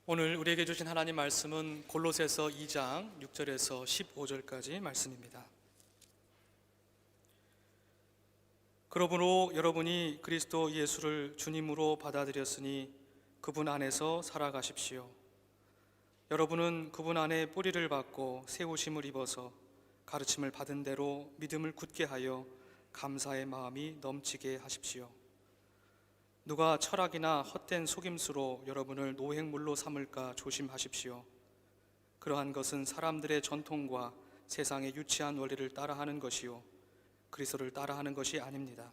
오늘 우리에게 주신 하나님 말씀은 골로새서 2장 6절에서 15절까지 말씀입니다. 그러므로 여러분이 그리스도 예수를 주님으로 받아들였으니 그분 안에서 살아가십시오. 여러분은 그분 안에 뿌리를 받고 세우심을 입어서 가르침을 받은 대로 믿음을 굳게 하여 감사의 마음이 넘치게 하십시오. 누가 철학이나 헛된 속임수로 여러분을 노획물로 삼을까 조심하십시오. 그러한 것은 사람들의 전통과 세상의 유치한 원리를 따라하는 것이요 그리스도를 따라하는 것이 아닙니다.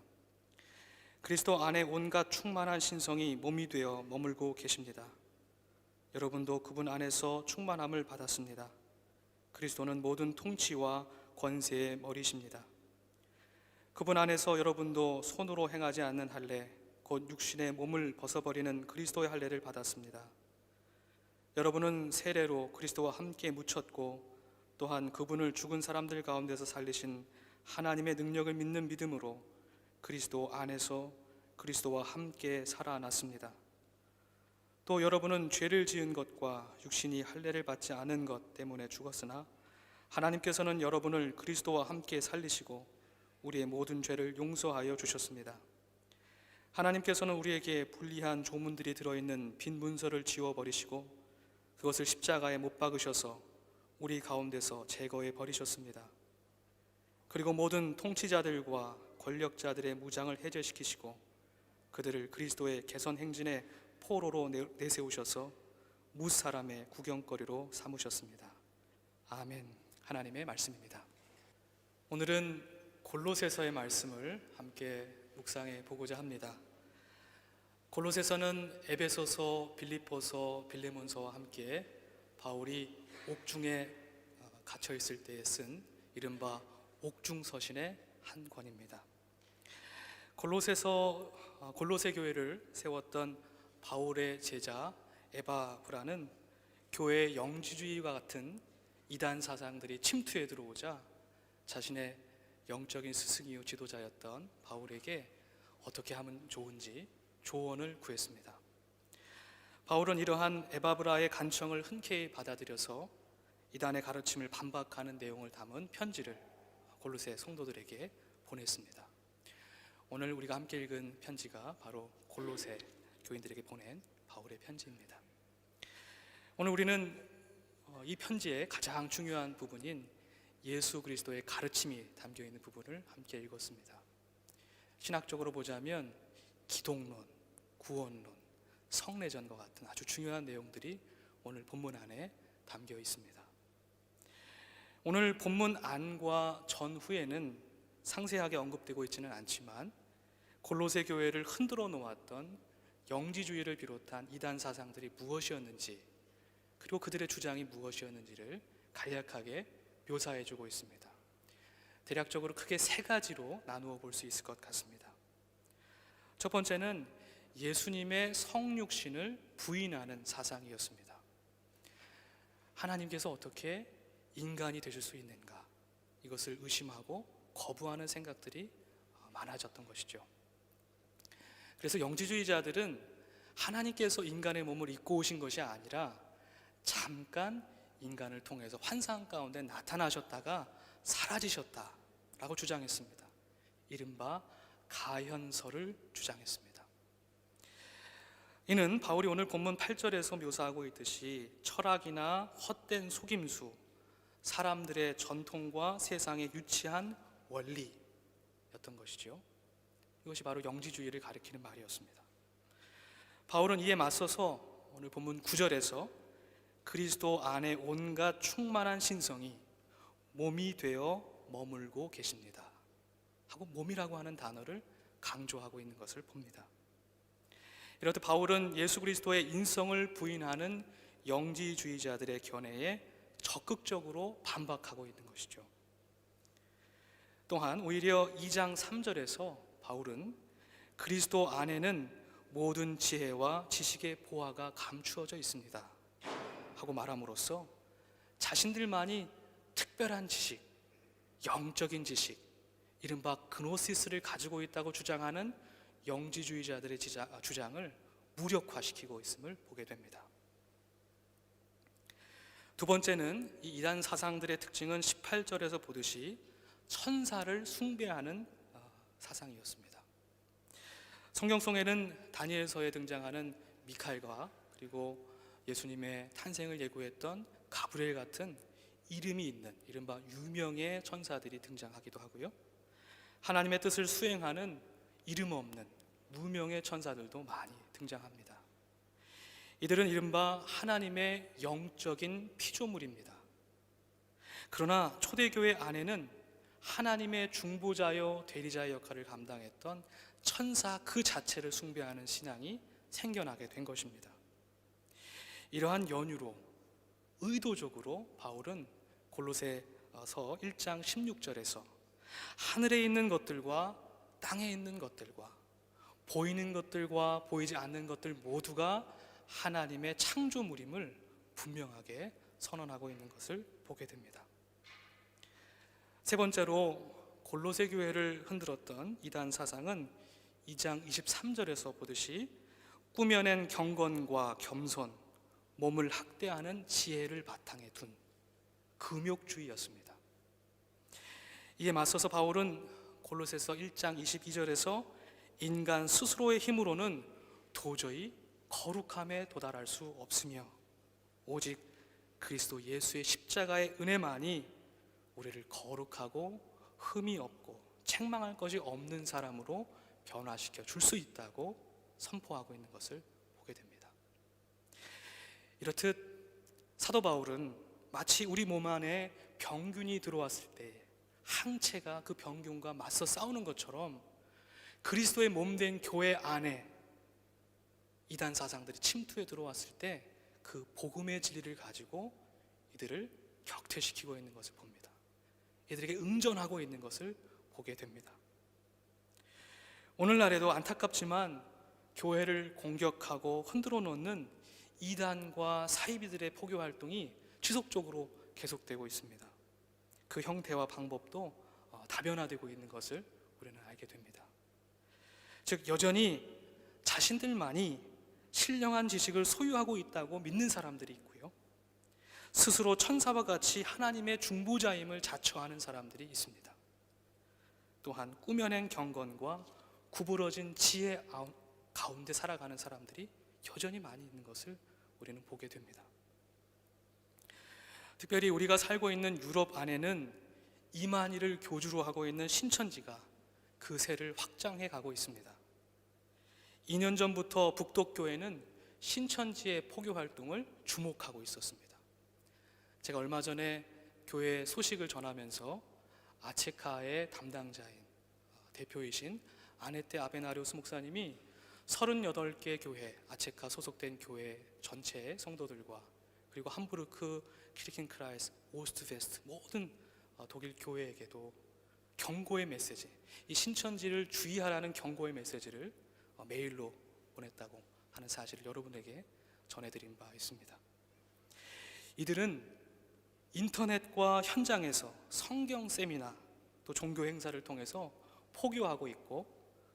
그리스도 안에 온갖 충만한 신성이 몸이 되어 머물고 계십니다. 여러분도 그분 안에서 충만함을 받았습니다. 그리스도는 모든 통치와 권세의 머리십니다. 그분 안에서 여러분도 손으로 행하지 않는 할례, 곧 육신의 몸을 벗어버리는 그리스도의 할례를 받았습니다. 여러분은 세례로 그리스도와 함께 묻혔고 또한 그분을 죽은 사람들 가운데서 살리신 하나님의 능력을 믿는 믿음으로 그리스도 안에서 그리스도와 함께 살아났습니다. 또 여러분은 죄를 지은 것과 육신이 할례를 받지 않은 것 때문에 죽었으나 하나님께서는 여러분을 그리스도와 함께 살리시고 우리의 모든 죄를 용서하여 주셨습니다. 하나님께서는 우리에게 불리한 조문들이 들어있는 빈 문서를 지워버리시고 그것을 십자가에 못 박으셔서 우리 가운데서 제거해 버리셨습니다. 그리고 모든 통치자들과 권력자들의 무장을 해제시키시고 그들을 그리스도의 개선 행진의 포로로 내세우셔서 무사람의 구경거리로 삼으셨습니다. 아멘. 하나님의 말씀입니다. 오늘은 골로새서의 말씀을 함께 묵상해 보고자 합니다. 골로새서는 에베소서, 빌립보서, 빌레몬서와 함께 바울이 옥중에 갇혀 있을 때에 쓴 이른바 옥중서신의 한 권입니다. 골로새 교회를 세웠던 바울의 제자 에바브라는 교회의 영지주의와 같은 이단 사상들이 침투해 들어오자 자신의 영적인 스승이요 지도자였던 바울에게 어떻게 하면 좋은지 조언을 구했습니다. 바울은 이러한 에바브라의 간청을 흔쾌히 받아들여서 이단의 가르침을 반박하는 내용을 담은 편지를 골로새 성도들에게 보냈습니다. 오늘 우리가 함께 읽은 편지가 바로 골로새 교인들에게 보낸 바울의 편지입니다. 오늘 우리는 이 편지의 가장 중요한 부분인 예수 그리스도의 가르침이 담겨있는 부분을 함께 읽었습니다. 신학적으로 보자면 기독론, 구원론, 성례전과 같은 아주 중요한 내용들이 오늘 본문 안에 담겨 있습니다. 오늘 본문 안과 전후에는 상세하게 언급되고 있지는 않지만 골로새 교회를 흔들어 놓았던 영지주의를 비롯한 이단 사상들이 무엇이었는지 그리고 그들의 주장이 무엇이었는지를 간략하게 묘사해주고 있습니다. 대략적으로 크게 세 가지로 나누어 볼 수 있을 것 같습니다. 첫 번째는 예수님의 성육신을 부인하는 사상이었습니다. 하나님께서 어떻게 인간이 되실 수 있는가, 이것을 의심하고 거부하는 생각들이 많아졌던 것이죠. 그래서 영지주의자들은 하나님께서 인간의 몸을 입고 오신 것이 아니라 잠깐 인간을 통해서 환상 가운데 나타나셨다가 사라지셨다라고 주장했습니다. 이른바 가현설을 주장했습니다. 이는 바울이 오늘 본문 8절에서 묘사하고 있듯이 철학이나 헛된 속임수, 사람들의 전통과 세상의 유치한 원리였던 것이죠. 이것이 바로 영지주의를 가리키는 말이었습니다. 바울은 이에 맞서서 오늘 본문 9절에서 그리스도 안에 온갖 충만한 신성이 몸이 되어 머물고 계십니다 하고 몸이라고 하는 단어를 강조하고 있는 것을 봅니다. 이렇듯 바울은 예수 그리스도의 인성을 부인하는 영지주의자들의 견해에 적극적으로 반박하고 있는 것이죠. 또한 오히려 2장 3절에서 바울은 그리스도 안에는 모든 지혜와 지식의 보화가 감추어져 있습니다 하고 말함으로써 자신들만이 특별한 지식, 영적인 지식, 이른바 그노시스를 가지고 있다고 주장하는 영지주의자들의 주장을 무력화시키고 있음을 보게 됩니다. 두 번째는 이 이단 사상들의 특징은 18절에서 보듯이 천사를 숭배하는 사상이었습니다. 성경 속에는 다니엘서에 등장하는 미카엘과 그리고 예수님의 탄생을 예고했던 가브리엘 같은 이름이 있는 이른바 유명의 천사들이 등장하기도 하고요, 하나님의 뜻을 수행하는 이름 없는 무명의 천사들도 많이 등장합니다. 이들은 이른바 하나님의 영적인 피조물입니다. 그러나 초대교회 안에는 하나님의 중보자요 대리자의 역할을 감당했던 천사 그 자체를 숭배하는 신앙이 생겨나게 된 것입니다. 이러한 연유로 의도적으로 바울은 골로새서 1장 16절에서 하늘에 있는 것들과 땅에 있는 것들과 보이는 것들과 보이지 않는 것들 모두가 하나님의 창조물임을 분명하게 선언하고 있는 것을 보게 됩니다. 세 번째로 골로새 교회를 흔들었던 이단 사상은 2장 23절에서 보듯이 꾸며낸 경건과 겸손, 몸을 학대하는 지혜를 바탕에 둔 금욕주의였습니다. 이에 맞서서 바울은 골로새서 1장 22절에서 인간 스스로의 힘으로는 도저히 거룩함에 도달할 수 없으며 오직 그리스도 예수의 십자가의 은혜만이 우리를 거룩하고 흠이 없고 책망할 것이 없는 사람으로 변화시켜 줄 수 있다고 선포하고 있는 것을 보게 됩니다. 이렇듯 사도 바울은 마치 우리 몸 안에 병균이 들어왔을 때 항체가 그 병균과 맞서 싸우는 것처럼 그리스도의 몸된 교회 안에 이단 사상들이 침투해 들어왔을 때 그 복음의 진리를 가지고 이들을 격퇴시키고 있는 것을 봅니다. 이들에게 응전하고 있는 것을 보게 됩니다. 오늘날에도 안타깝지만 교회를 공격하고 흔들어 놓는 이단과 사이비들의 포교 활동이 지속적으로 계속되고 있습니다. 그 형태와 방법도 다변화되고 있는 것을 우리는 알게 됩니다. 즉 여전히 자신들만이 신령한 지식을 소유하고 있다고 믿는 사람들이 있고요, 스스로 천사와 같이 하나님의 중보자임을 자처하는 사람들이 있습니다. 또한 꾸며낸 경건과 구부러진 지혜 가운데 살아가는 사람들이 여전히 많이 있는 것을 우리는 보게 됩니다. 특별히 우리가 살고 있는 유럽 안에는 이만희를 교주로 하고 있는 신천지가 그 세를 확장해 가고 있습니다. 2년 전부터 북독교회는 신천지의 포교 활동을 주목하고 있었습니다. 제가 얼마 전에 교회 소식을 전하면서 아체카의 담당자인 대표이신 아네테 아베나리우스 목사님이 38개 교회, 아체카 소속된 교회 전체의 성도들과 그리고 함부르크, 키르켄크라이스, 오스트베스트 모든 독일 교회에게도 경고의 메시지, 이 신천지를 주의하라는 경고의 메시지를 메일로 보냈다고 하는 사실을 여러분에게 전해드린 바 있습니다. 이들은 인터넷과 현장에서 성경 세미나 또 종교 행사를 통해서 포교하고 있고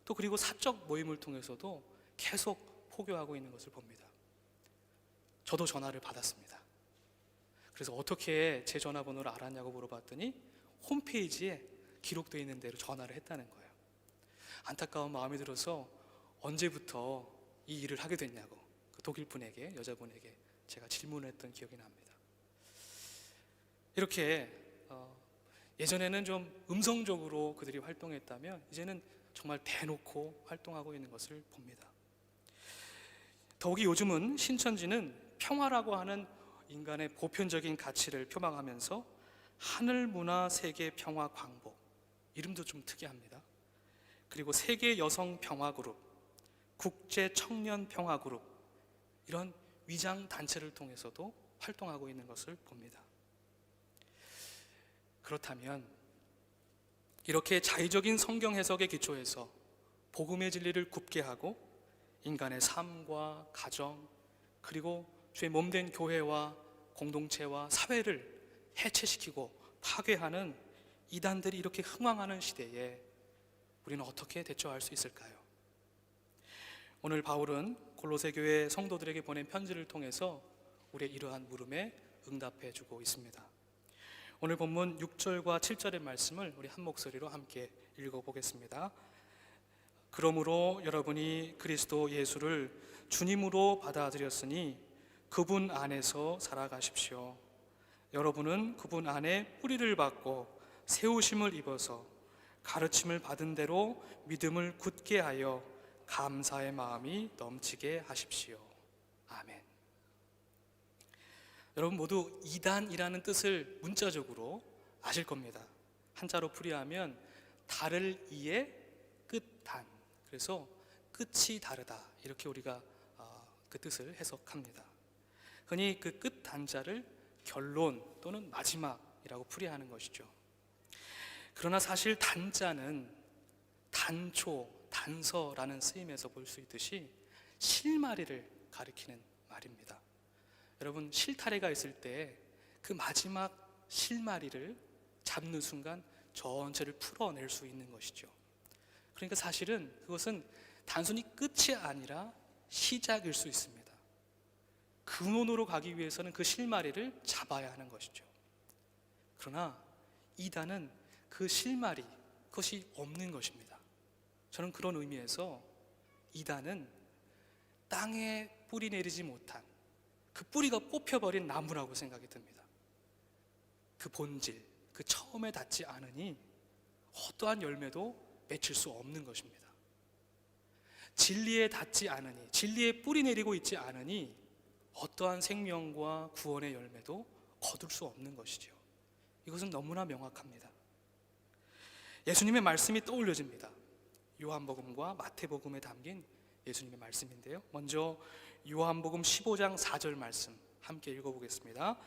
또 그리고 사적 모임을 통해서도 계속 포교하고 있는 것을 봅니다. 저도 전화를 받았습니다. 그래서 어떻게 제 전화번호를 알았냐고 물어봤더니 홈페이지에 기록되어 있는 대로 전화를 했다는 거예요. 안타까운 마음이 들어서 언제부터 이 일을 하게 됐냐고 그 독일 분에게, 여자분에게 제가 질문을 했던 기억이 납니다. 이렇게 예전에는 좀 음성적으로 그들이 활동했다면 이제는 정말 대놓고 활동하고 있는 것을 봅니다. 더욱이 요즘은 신천지는 평화라고 하는 인간의 보편적인 가치를 표방하면서 하늘 문화 세계 평화 광복, 이름도 좀 특이합니다. 그리고 세계 여성 평화 그룹, 국제 청년 평화 그룹, 이런 위장 단체를 통해서도 활동하고 있는 것을 봅니다. 그렇다면 이렇게 자의적인 성경 해석에 기초해서 복음의 진리를 굽게 하고 인간의 삶과 가정 그리고 주의 몸된 교회와 공동체와 사회를 해체시키고 파괴하는 이단들이 이렇게 흥왕하는 시대에 우리는 어떻게 대처할 수 있을까요? 오늘 바울은 골로새 교회 성도들에게 보낸 편지를 통해서 우리의 이러한 물음에 응답해 주고 있습니다. 오늘 본문 6절과 7절의 말씀을 우리 한 목소리로 함께 읽어보겠습니다. 그러므로 여러분이 그리스도 예수를 주님으로 받아들였으니 그분 안에서 살아가십시오. 여러분은 그분 안에 뿌리를 받고 세우심을 입어서 가르침을 받은 대로 믿음을 굳게 하여 감사의 마음이 넘치게 하십시오. 아멘. 여러분 모두 이단이라는 뜻을 문자적으로 아실 겁니다. 한자로 풀이하면 다를 이의 끝단, 그래서 끝이 다르다, 이렇게 우리가 그 뜻을 해석합니다. 흔히 그 끝단자를 결론 또는 마지막이라고 풀이하는 것이죠. 그러나 사실 단자는 단초, 단서라는 쓰임에서 볼 수 있듯이 실마리를 가리키는 말입니다. 여러분, 실타래가 있을 때 그 마지막 실마리를 잡는 순간 전체를 풀어낼 수 있는 것이죠. 그러니까 사실은 그것은 단순히 끝이 아니라 시작일 수 있습니다. 근원으로 가기 위해서는 그 실마리를 잡아야 하는 것이죠. 그러나 이단은 그 실마리, 그것이 없는 것입니다. 저는 그런 의미에서 이단은 땅에 뿌리 내리지 못한 그 뿌리가 뽑혀버린 나무라고 생각이 듭니다. 그 본질, 그 처음에 닿지 않으니 어떠한 열매도 맺힐 수 없는 것입니다. 진리에 닿지 않으니, 진리에 뿌리 내리고 있지 않으니 어떠한 생명과 구원의 열매도 거둘 수 없는 것이죠. 이것은 너무나 명확합니다. 예수님의 말씀이 떠올려집니다. 요한복음과 마태복음에 담긴 예수님의 말씀인데요, 먼저 요한복음 15장 4절 말씀 함께 읽어보겠습니다.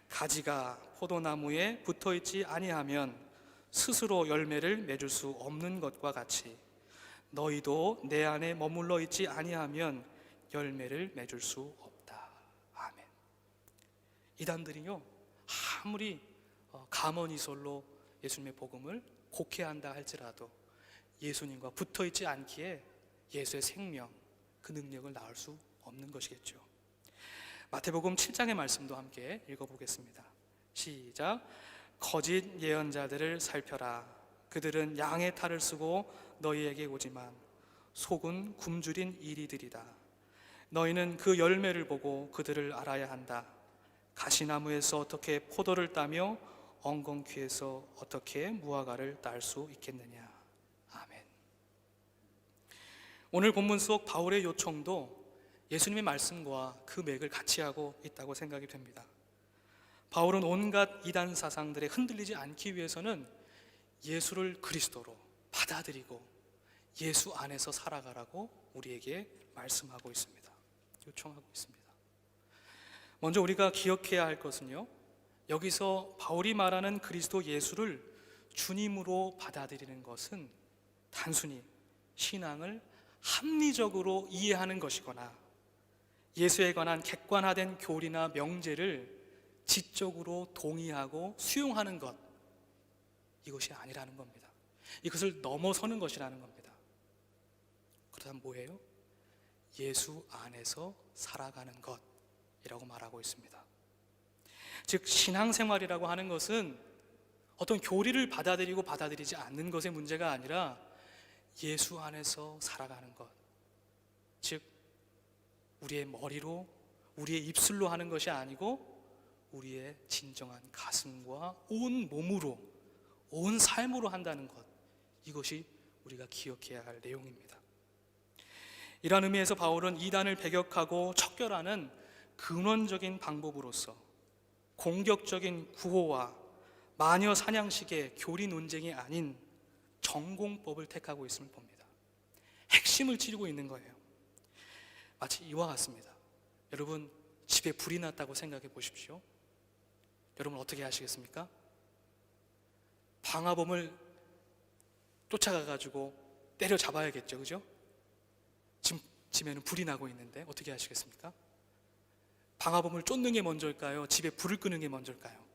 가지가 포도나무에 붙어있지 아니하면 스스로 열매를 맺을 수 없는 것과 같이 너희도 내 안에 머물러 있지 아니하면 열매를 맺을 수 없다. 아멘. 이단들이요, 아무리 가머니솔로 예수님의 복음을 곡해한다 할지라도 예수님과 붙어있지 않기에 예수의 생명, 그 능력을 낳을 수 없는 것이겠죠. 마태복음 7장의 말씀도 함께 읽어보겠습니다. 시작. 거짓 예언자들을 살펴라. 그들은 양의 탈을 쓰고 너희에게 오지만 속은 굶주린 이리들이다. 너희는 그 열매를 보고 그들을 알아야 한다. 가시나무에서 어떻게 포도를 따며 엉겅퀴에서 어떻게 무화과를 딸 수 있겠느냐. 아멘. 오늘 본문 속 바울의 요청도 예수님의 말씀과 그 맥을 같이 하고 있다고 생각이 됩니다. 바울은 온갖 이단 사상들에 흔들리지 않기 위해서는 예수를 그리스도로 받아들이고 예수 안에서 살아가라고 우리에게 말씀하고 있습니다. 요청하고 있습니다. 먼저 우리가 기억해야 할 것은요, 여기서 바울이 말하는 그리스도 예수를 주님으로 받아들이는 것은 단순히 신앙을 합리적으로 이해하는 것이거나 예수에 관한 객관화된 교리나 명제를 지적으로 동의하고 수용하는 것, 이것이 아니라는 겁니다. 이것을 넘어서는 것이라는 겁니다. 그렇다면 뭐예요? 예수 안에서 살아가는 것이라고 말하고 있습니다. 즉 신앙생활이라고 하는 것은 어떤 교리를 받아들이고 받아들이지 않는 것의 문제가 아니라 예수 안에서 살아가는 것, 즉 우리의 머리로, 우리의 입술로 하는 것이 아니고 우리의 진정한 가슴과 온 몸으로, 온 삶으로 한다는 것, 이것이 우리가 기억해야 할 내용입니다. 이런 의미에서 바울은 이단을 배격하고 척결하는 근원적인 방법으로서 공격적인 구호와 마녀 사냥식의 교리 논쟁이 아닌 정공법을 택하고 있음을 봅니다. 핵심을 찌르고 있는 거예요. 마치 이와 같습니다. 여러분, 집에 불이 났다고 생각해 보십시오. 여러분 어떻게 하시겠습니까? 방화범을 쫓아가가지고 때려잡아야겠죠, 그죠? 지금 집에는 불이 나고 있는데 어떻게 하시겠습니까? 방화범을 쫓는 게 먼저일까요? 집에 불을 끄는 게 먼저일까요?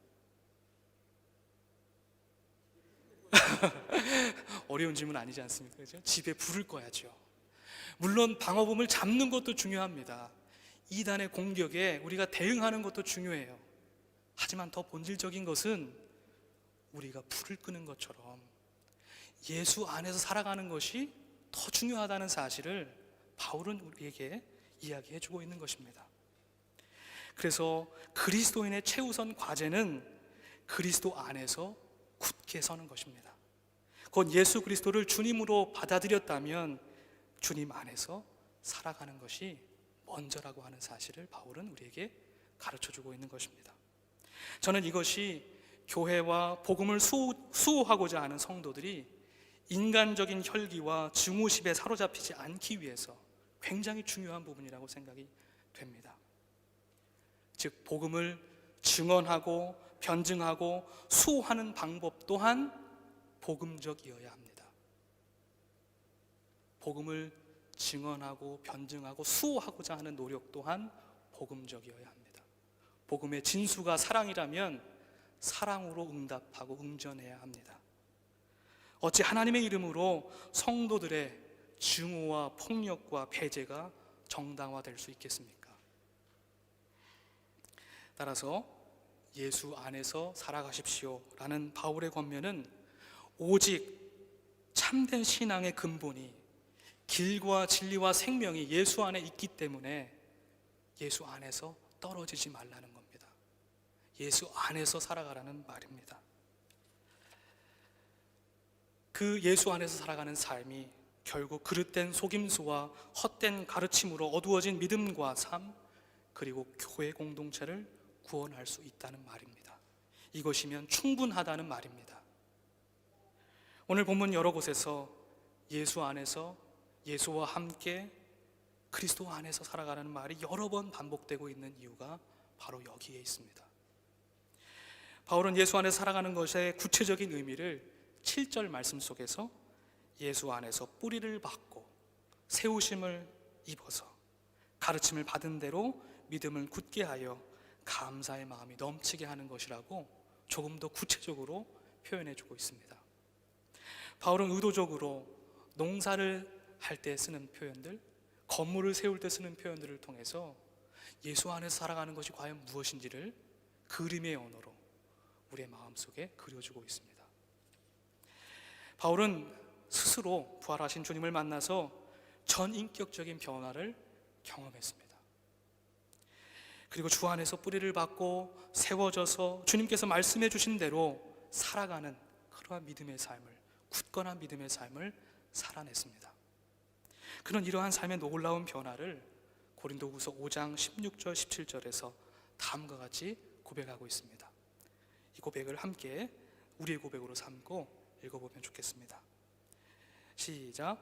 어려운 질문 아니지 않습니까? 그죠? 집에 불을 꺼야죠. 물론 방화범을 잡는 것도 중요합니다. 이단의 공격에 우리가 대응하는 것도 중요해요. 하지만 더 본질적인 것은 우리가 불을 끄는 것처럼 예수 안에서 살아가는 것이 더 중요하다는 사실을 바울은 우리에게 이야기해 주고 있는 것입니다. 그래서 그리스도인의 최우선 과제는 그리스도 안에서 굳게 서는 것입니다. 곧 예수 그리스도를 주님으로 받아들였다면 주님 안에서 살아가는 것이 먼저라고 하는 사실을 바울은 우리에게 가르쳐주고 있는 것입니다. 저는 이것이 교회와 복음을 수호하고자 하는 성도들이 인간적인 혈기와 증오심에 사로잡히지 않기 위해서 굉장히 중요한 부분이라고 생각이 됩니다. 즉 복음을 증언하고 변증하고 수호하는 방법 또한 복음적이어야 합니다. 복음을 증언하고 변증하고 수호하고자 하는 노력 또한 복음적이어야 합니다. 복음의 진수가 사랑이라면 사랑으로 응답하고 응전해야 합니다. 어찌 하나님의 이름으로 성도들의 증오와 폭력과 배제가 정당화될 수 있겠습니까? 따라서 예수 안에서 살아가십시오 라는 바울의 권면은 오직 참된 신앙의 근본이 길과 진리와 생명이 예수 안에 있기 때문에 예수 안에서 떨어지지 말라는 겁니다. 예수 안에서 살아가라는 말입니다. 그 예수 안에서 살아가는 삶이 결국 그릇된 속임수와 헛된 가르침으로 어두워진 믿음과 삶, 그리고 교회 공동체를 구원할 수 있다는 말입니다. 이것이면 충분하다는 말입니다. 오늘 본문 여러 곳에서 예수 안에서, 예수와 함께 그리스도 안에서 살아가라는 말이 여러 번 반복되고 있는 이유가 바로 여기에 있습니다. 바울은 예수 안에서 살아가는 것의 구체적인 의미를 7절 말씀 속에서 예수 안에서 뿌리를 받고 세우심을 입어서 가르침을 받은 대로 믿음을 굳게 하여 감사의 마음이 넘치게 하는 것이라고 조금 더 구체적으로 표현해 주고 있습니다. 바울은 의도적으로 농사를 할 때 쓰는 표현들, 건물을 세울 때 쓰는 표현들을 통해서 예수 안에서 살아가는 것이 과연 무엇인지를 그림의 언어로 우리의 마음속에 그려주고 있습니다. 바울은 스스로 부활하신 주님을 만나서 전인격적인 변화를 경험했습니다. 그리고 주 안에서 뿌리를 받고 세워져서 주님께서 말씀해 주신 대로 살아가는 그러한 믿음의 삶을, 굳건한 믿음의 삶을 살아냈습니다. 그런 이러한 삶의 놀라운 변화를 고린도후서 5장 16절 17절에서 다음과 같이 고백하고 있습니다. 이 고백을 함께 우리의 고백으로 삼고 읽어보면 좋겠습니다. 시작.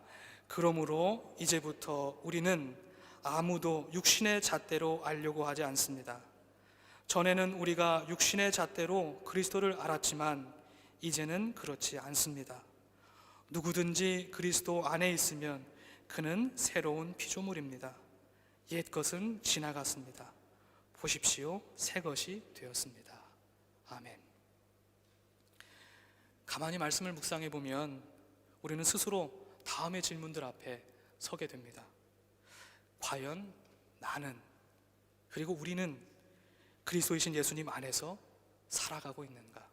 그러므로 이제부터 우리는 아무도 육신의 잣대로 알려고 하지 않습니다. 전에는 우리가 육신의 잣대로 그리스도를 알았지만 이제는 그렇지 않습니다. 누구든지 그리스도 안에 있으면 그는 새로운 피조물입니다. 옛 것은 지나갔습니다. 보십시오, 새 것이 되었습니다. 아멘. 가만히 말씀을 묵상해 보면 우리는 스스로 다음의 질문들 앞에 서게 됩니다. 과연 나는, 그리고 우리는 그리스도이신 예수님 안에서 살아가고 있는가?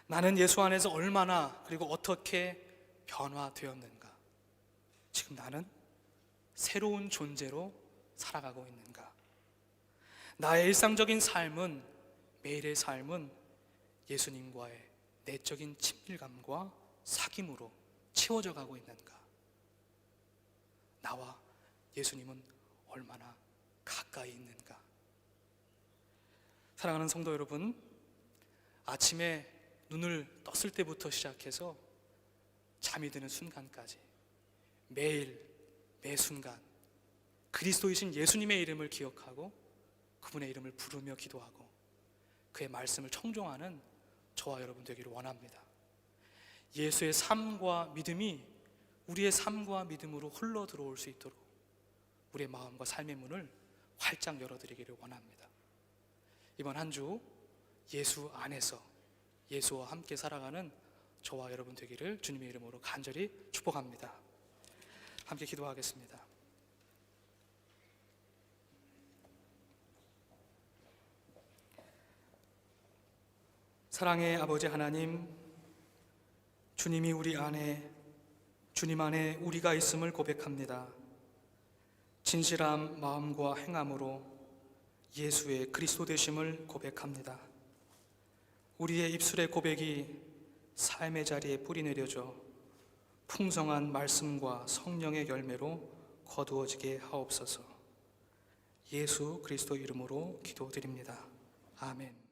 나는 예수 안에서 얼마나 그리고 어떻게 변화되었는가? 지금 나는 새로운 존재로 살아가고 있는가? 나의 일상적인 삶은, 매일의 삶은 예수님과의 내적인 친밀감과 사귐으로 채워져 가고 있는가? 나와 예수님은 얼마나 가까이 있는가? 사랑하는 성도 여러분, 아침에 눈을 떴을 때부터 시작해서 잠이 드는 순간까지 매일 매 순간 그리스도이신 예수님의 이름을 기억하고 그분의 이름을 부르며 기도하고 그의 말씀을 청종하는 저와 여러분 되기를 원합니다. 예수의 삶과 믿음이 우리의 삶과 믿음으로 흘러 들어올 수 있도록 우리의 마음과 삶의 문을 활짝 열어드리기를 원합니다. 이번 한 주 예수 안에서 예수와 함께 살아가는 저와 여러분 되기를 주님의 이름으로 간절히 축복합니다. 함께 기도하겠습니다. 사랑의 아버지 하나님, 주님이 우리 안에, 주님 안에 우리가 있음을 고백합니다. 진실한 마음과 행함으로 예수의 그리스도 되심을 고백합니다. 우리의 입술의 고백이 삶의 자리에 뿌리 내려져 풍성한 말씀과 성령의 열매로 거두어지게 하옵소서. 예수 그리스도 이름으로 기도드립니다. 아멘.